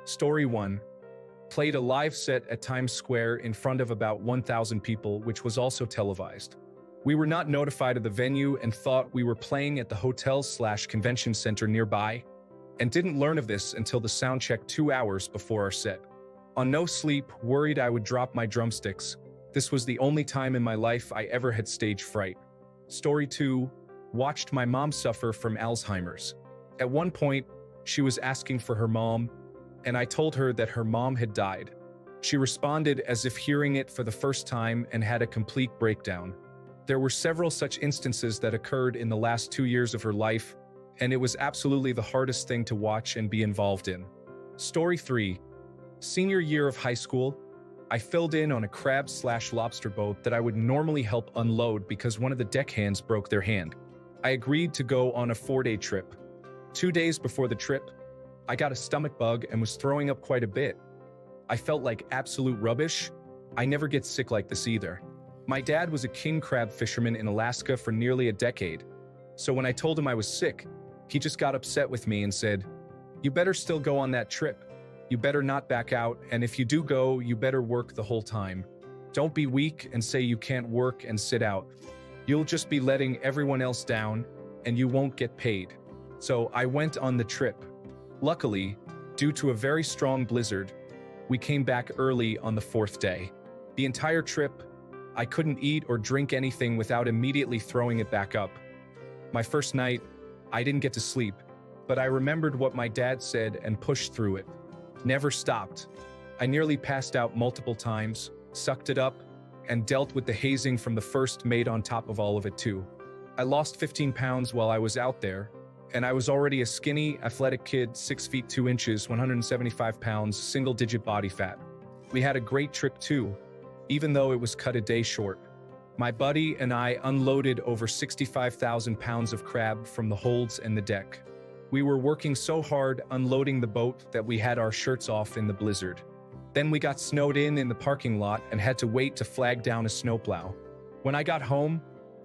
Story 1. Played a live set at Times Square in front of about 1,000 people, which was also televised. We were not notified of the venue and thought we were playing at the hotel/convention center nearby, and didn't learn of this until the sound check 2 hours before our set. On no sleep, worried I would drop my drumsticks. This was the only time in my life I ever had stage fright. Story 2. Watched my mom suffer from Alzheimer's. At one point, she was asking for her mom, and I told her that her mom had died. She responded as if hearing it for the first time and had a complete breakdown. There were several such instances that occurred in the last 2 years of her life, and it was absolutely the hardest thing to watch and be involved in. Story 3. Senior year of high school, I filled in on a crab/lobster boat that I would normally help unload because one of the deckhands broke their hand. I agreed to go on a 4-day trip. 2 days before the trip, I got a stomach bug and was throwing up quite a bit. I felt like absolute rubbish. I never get sick like this either. My dad was a king crab fisherman in Alaska for nearly a decade. So when I told him I was sick, he just got upset with me and said, "You better still go on that trip. You better not back out, and if you do go, you better work the whole time. Don't be weak and say you can't work and sit out. You'll just be letting everyone else down, and you won't get paid." So I went on the trip. Luckily, due to a very strong blizzard, we came back early on the 4th day. The entire trip, I couldn't eat or drink anything without immediately throwing it back up. My first night, I didn't get to sleep, but I remembered what my dad said and pushed through it. Never stopped. I nearly passed out multiple times, sucked it up, and dealt with the hazing from the first mate on top of all of it too. I lost 15 pounds while I was out there, and I was already a skinny, athletic kid, 6 feet 2 inches, 175 pounds, single-digit body fat. We had a great trip too, even though it was cut a day short. My buddy and I unloaded over 65,000 pounds of crab from the holds and the deck. We were working so hard unloading the boat that we had our shirts off in the blizzard. Then we got snowed in the parking lot and had to wait to flag down a snowplow. When I got home,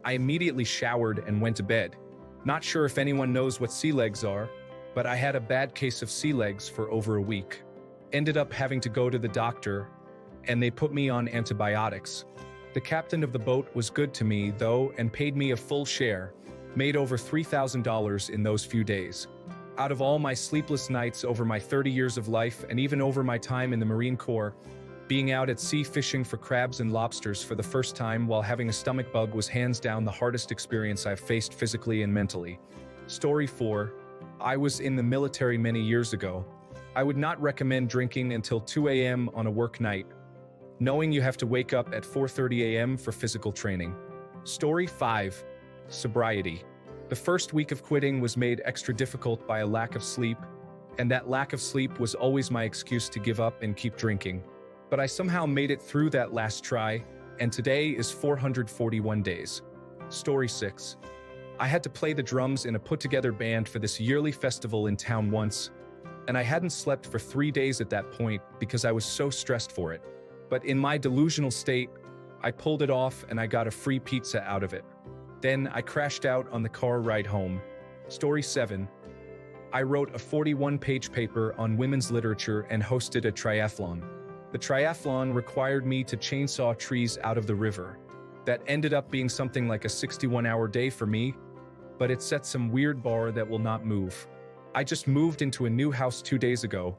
I immediately showered and went to bed. Not sure if anyone knows what sea legs are, but I had a bad case of sea legs for over a week. Ended up having to go to the doctor, and they put me on antibiotics. The captain of the boat was good to me, though, and paid me a full share. Made over $3,000 in those few days. Out of all my sleepless nights over my 30 years of life and even over my time in the Marine Corps, being out at sea fishing for crabs and lobsters for the first time while having a stomach bug was hands down the hardest experience I've faced physically and mentally. Story 4. I was in the military many years ago. I would not recommend drinking until 2 a.m. on a work night, knowing you have to wake up at 4:30 a.m. for physical training. Story 5. Sobriety. The first week of quitting was made extra difficult by a lack of sleep, and that lack of sleep was always my excuse to give up and keep drinking. But I somehow made it through that last try, and today is 441 days. Story 6. I had to play the drums in a put-together band for this yearly festival in town once, and I hadn't slept for 3 days at that point because I was so stressed for it. But in my delusional state, I pulled it off and I got a free pizza out of it. Then I crashed out on the car ride home. Story 7. I wrote a 41-page paper on women's literature and hosted a triathlon. The triathlon required me to chainsaw trees out of the river. That ended up being something like a 61-hour day for me, but it set some weird bar that will not move. I just moved into a new house 2 days ago,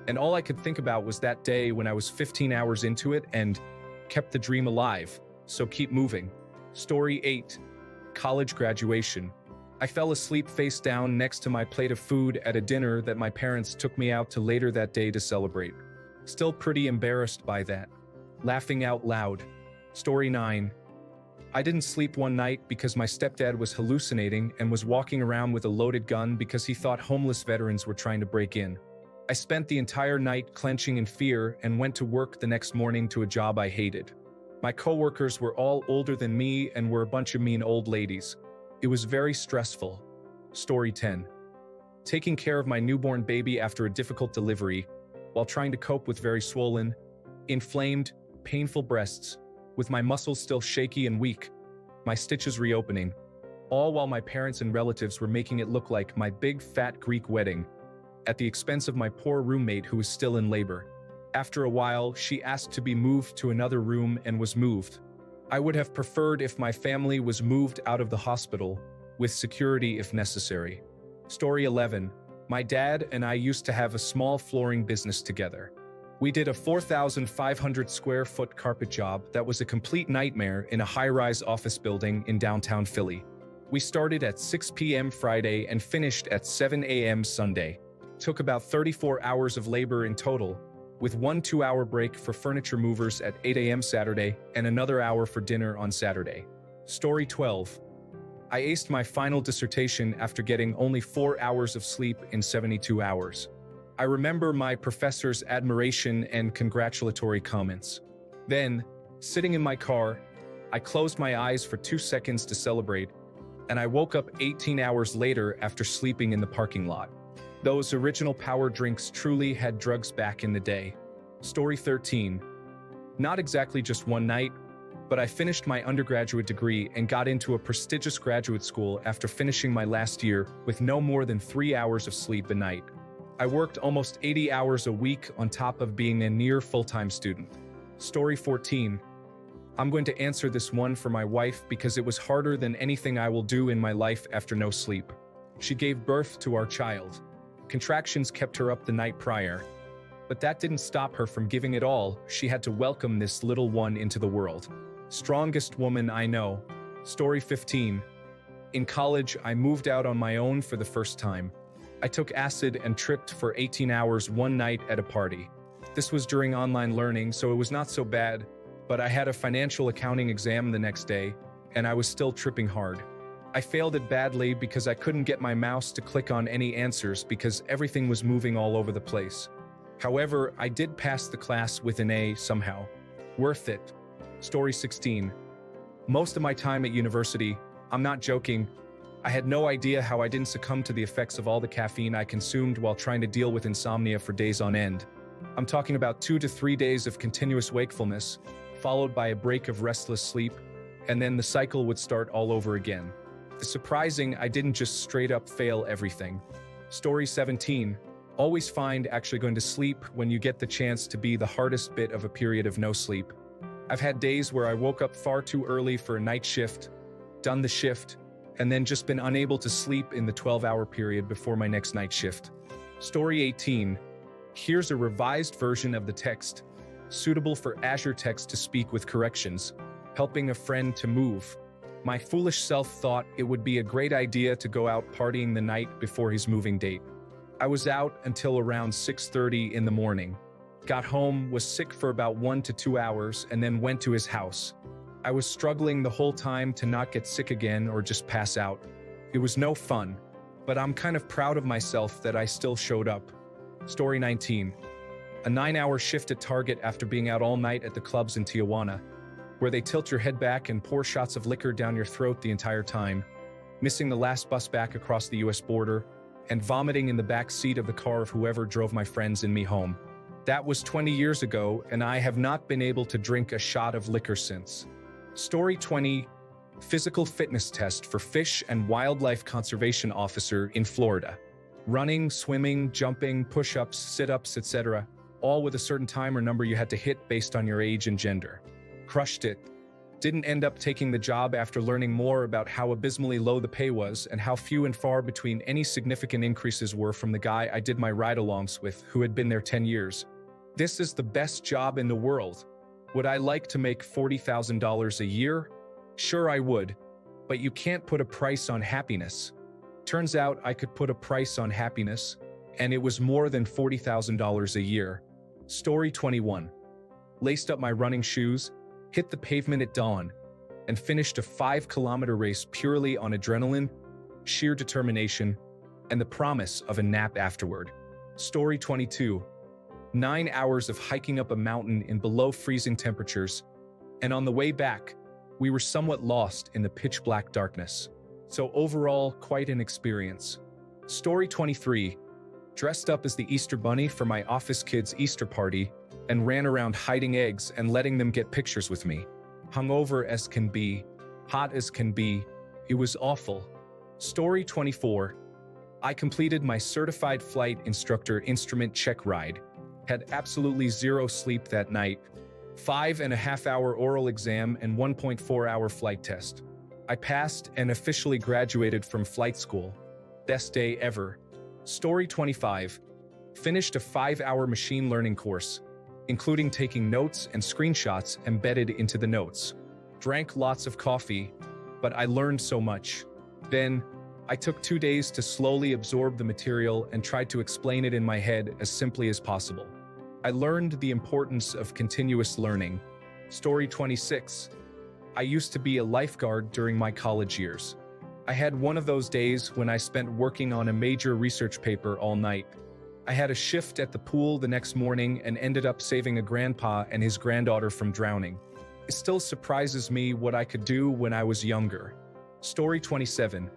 and all I could think about was that day when I was 15 hours into it and kept the dream alive, so keep moving. Story 8. College graduation. I fell asleep face down next to my plate of food at a dinner that my parents took me out to later that day to celebrate. Still pretty embarrassed by that. Laughing out loud. Story 9. I didn't sleep one night because my stepdad was hallucinating and was walking around with a loaded gun because he thought homeless veterans were trying to break in. I spent the entire night clenching in fear and went to work the next morning to a job I hated. My coworkers were all older than me and were a bunch of mean old ladies. It was very stressful. Story 10. Taking care of my newborn baby after a difficult delivery, while trying to cope with very swollen, inflamed, painful breasts, with my muscles still shaky and weak, my stitches reopening, all while my parents and relatives were making it look like my big fat Greek wedding. at the expense of my poor roommate who was still in labor. After a while, she asked to be moved to another room and was moved. I would have preferred if my family was moved out of the hospital, with security if necessary. Story 11. My dad and I used to have a small flooring business together. We did a 4,500 square foot carpet job that was a complete nightmare in a high-rise office building in downtown Philly. We started at 6 p.m. Friday and finished at 7 a.m. Sunday. Took about 34 hours of labor in total, with one 2-hour break for furniture movers at 8 a.m. Saturday and another hour for dinner on Saturday. Story 12. I aced my final dissertation after getting only 4 hours of sleep in 72 hours. I remember my professor's admiration and congratulatory comments. Then, sitting in my car, I closed my eyes for 2 seconds to celebrate, and I woke up 18 hours later after sleeping in the parking lot. Those original power drinks truly had drugs back in the day. Story 13. Not exactly just one night, but I finished my undergraduate degree and got into a prestigious graduate school after finishing my last year with no more than 3 hours of sleep a night. I worked almost 80 hours a week on top of being a near full-time student. Story 14. I'm going to answer this one for my wife because it was harder than anything I will do in my life after no sleep. She gave birth to our child. Contractions kept her up the night prior. But that didn't stop her from giving it all. She had to welcome this little one into the world. Strongest woman I know. Story 15. In college, I moved out on my own for the first time. I took acid and tripped for 18 hours one night at a party. This was during online learning, so it was not so bad, but I had a financial accounting exam the next day, and I was still tripping hard. I failed it badly because I couldn't get my mouse to click on any answers because everything was moving all over the place. However, I did pass the class with an A somehow. Worth it. Story 16. Most of my time at university, I'm not joking, I had no idea how I didn't succumb to the effects of all the caffeine I consumed while trying to deal with insomnia for days on end. I'm talking about 2 to 3 days of continuous wakefulness, followed by a break of restless sleep, and then the cycle would start all over again. The surprising, I didn't just straight up fail everything. Story 17. Always find actually going to sleep when you get the chance to be the hardest bit of a period of no sleep. I've had days where I woke up far too early for a night shift, done the shift, and then just been unable to sleep in the 12-hour period before my next night shift. Story 18. Here's a revised version of the text, suitable for Azure text to speak with corrections, helping a friend to move. My foolish self thought it would be a great idea to go out partying the night before his moving date. I was out until around 6:30 in the morning. Got home, was sick for about 1 to 2 hours, and then went to his house. I was struggling the whole time to not get sick again or just pass out. It was no fun, but I'm kind of proud of myself that I still showed up. Story 19. A 9-hour shift at Target after being out all night at the clubs in Tijuana, where they tilt your head back and pour shots of liquor down your throat the entire time, missing the last bus back across the US border, and vomiting in the back seat of the car of whoever drove my friends and me home. That was 20 years ago, and I have not been able to drink a shot of liquor since. Story 20. Physical fitness test for Fish and Wildlife Conservation Officer in Florida. Running, swimming, jumping, push-ups, sit-ups, etc., all with a certain time or number you had to hit based on your age and gender. Crushed it. Didn't end up taking the job after learning more about how abysmally low the pay was and how few and far between any significant increases were from the guy I did my ride-alongs with who had been there 10 years. This is the best job in the world. Would I like to make $40,000 a year? Sure I would, but you can't put a price on happiness. Turns out I could put a price on happiness, and it was more than $40,000 a year. Story 21. Laced up my running shoes, hit the pavement at dawn, and finished a 5-kilometer race purely on adrenaline, sheer determination, and the promise of a nap afterward. Story 22. 9 hours of hiking up a mountain in below freezing temperatures, and on the way back, we were somewhat lost in the pitch-black darkness. So overall, quite an experience. Story 23. Dressed up as the Easter Bunny for my office kids' Easter party, and ran around hiding eggs and letting them get pictures with me. Hungover as can be, hot as can be, it was awful. Story 24. I completed my certified flight instructor instrument check ride, had absolutely zero sleep that night, 5.5-hour oral exam and 1.4-hour flight test. I passed and officially graduated from flight school. Best day ever. Story 25. Finished a 5-hour machine learning course, including taking notes and screenshots embedded into the notes. Drank lots of coffee, but I learned so much. Then, I took 2 days to slowly absorb the material and tried to explain it in my head as simply as possible. I learned the importance of continuous learning. Story 26. I used to be a lifeguard during my college years. I had one of those days when I spent working on a major research paper all night. I had a shift at the pool the next morning and ended up saving a grandpa and his granddaughter from drowning. It still surprises me what I could do when I was younger. Story 27.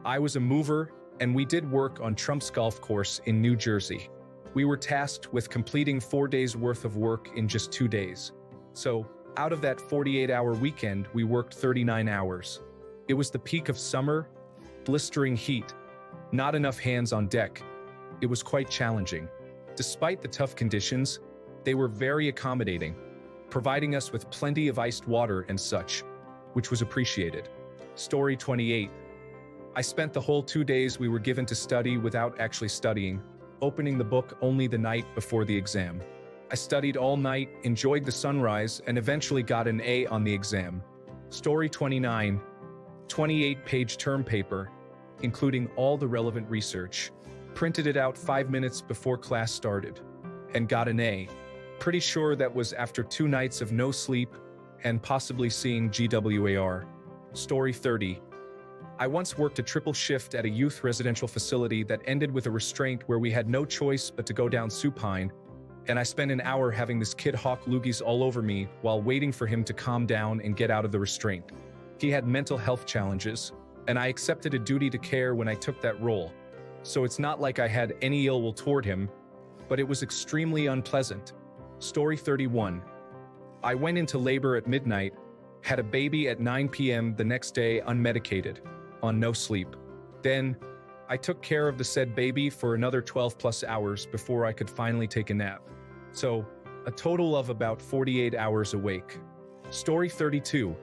I was a mover, and we did work on Trump's golf course in New Jersey. We were tasked with completing 4 days worth of work in just 2 days. So, out of that 48-hour weekend, we worked 39 hours. It was the peak of summer, blistering heat, not enough hands on deck. It was quite challenging. Despite the tough conditions, they were very accommodating, providing us with plenty of iced water and such, which was appreciated. Story 28. I spent the whole 2 days we were given to study without actually studying, opening the book only the night before the exam. I studied all night, enjoyed the sunrise, and eventually got an A on the exam. Story 29. 28-page term paper, including all the relevant research. Printed it out 5 minutes before class started, and got an A. Pretty sure that was after 2 nights of no sleep and possibly seeing GWAR. Story 30. I once worked a triple shift at a youth residential facility that ended with a restraint where we had no choice but to go down supine, and I spent an hour having this kid hawk loogies all over me while waiting for him to calm down and get out of the restraint. He had mental health challenges, and I accepted a duty to care when I took that role. So it's not like I had any ill will toward him, but it was extremely unpleasant. Story 31. I went into labor at midnight, had a baby at 9 p.m. the next day unmedicated, on no sleep. Then, I took care of the said baby for another 12+ hours before I could finally take a nap. So, a total of about 48 hours awake. Story 32.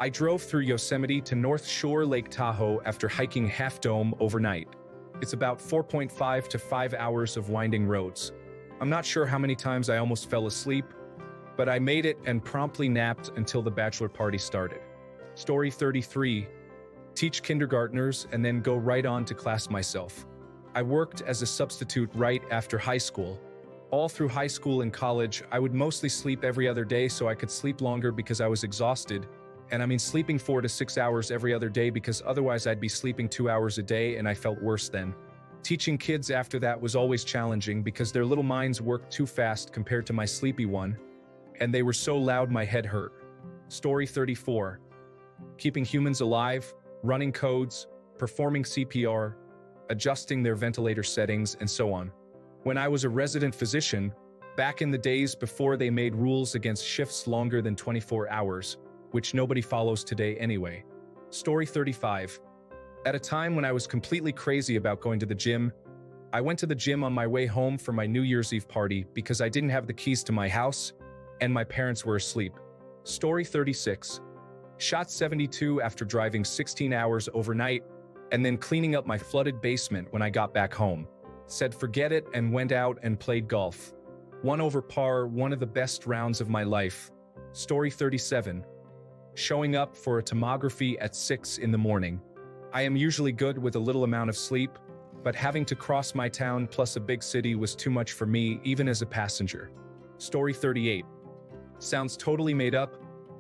I drove through Yosemite to North Shore Lake Tahoe after hiking Half Dome overnight. It's about 4.5 to 5 hours of winding roads. I'm not sure how many times I almost fell asleep, but I made it and promptly napped until the bachelor party started. Story 33. Teach kindergartners and then go right on to class myself. I worked as a substitute right after high school. All through high school and college, I would mostly sleep every other day so I could sleep longer because I was exhausted. And I mean sleeping 4 to 6 hours every other day because otherwise I'd be sleeping 2 hours a day and I felt worse then. Teaching kids after that was always challenging because their little minds worked too fast compared to my sleepy one, and they were so loud my head hurt. Story 34. Keeping humans alive, running codes, performing CPR, adjusting their ventilator settings, and so on. When I was a resident physician, back in the days before they made rules against shifts longer than 24 hours, which nobody follows today anyway. Story 35. At a time when I was completely crazy about going to the gym, I went to the gym on my way home from my New Year's Eve party because I didn't have the keys to my house and my parents were asleep. Story 36. Shot 72 after driving 16 hours overnight and then cleaning up my flooded basement when I got back home. Said forget it and went out and played golf. Won over par, one of the best rounds of my life. Story 37. Showing up for a tomography at 6 in the morning. I am usually good with a little amount of sleep, but having to cross my town plus a big city was too much for me even as a passenger. Story 38. Sounds totally made up,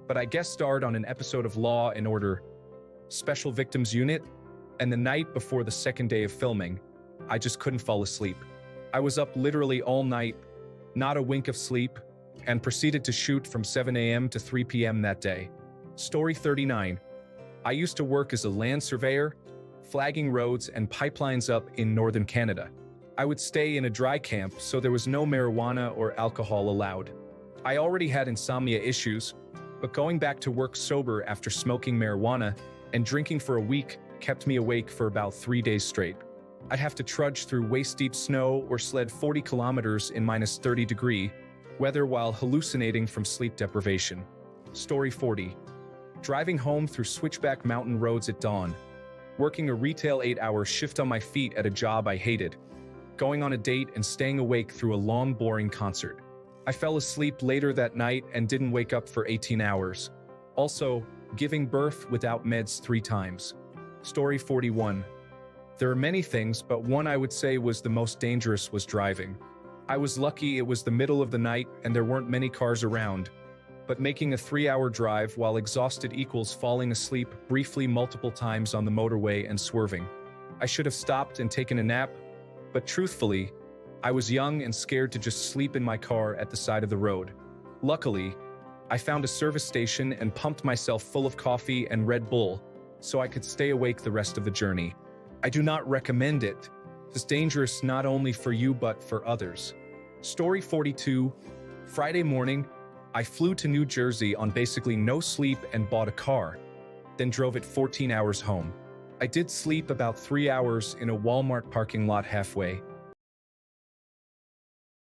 but I guest starred on an episode of Law and Order, Special Victims Unit, and the night before the second day of filming, I just couldn't fall asleep. I was up literally all night, not a wink of sleep, and proceeded to shoot from 7 a.m. to 3 p.m. that day. Story 39. I used to work as a land surveyor, flagging roads and pipelines up in northern Canada. I would stay in a dry camp, so there was no marijuana or alcohol allowed. I already had insomnia issues, but going back to work sober after smoking marijuana and drinking for a week kept me awake for about 3 days straight. I'd have to trudge through waist-deep snow or sled 40 kilometers in -30-degree weather while hallucinating from sleep deprivation. Story 40. Driving home through switchback mountain roads at dawn. Working a retail 8-hour shift on my feet at a job I hated. Going on a date and staying awake through a long, boring concert. I fell asleep later that night and didn't wake up for 18 hours. Also, giving birth without meds 3 times. Story 41. There are many things, but one I would say was the most dangerous was driving. I was lucky it was the middle of the night and there weren't many cars around, but making a 3-hour drive while exhausted equals falling asleep briefly multiple times on the motorway and swerving. I should have stopped and taken a nap, but truthfully, I was young and scared to just sleep in my car at the side of the road. Luckily, I found a service station and pumped myself full of coffee and Red Bull so I could stay awake the rest of the journey. I do not recommend it. It's dangerous not only for you but for others. Story 42. Friday morning, I flew to New Jersey on basically no sleep and bought a car, then drove it 14 hours home. I did sleep about 3 hours in a Walmart parking lot halfway,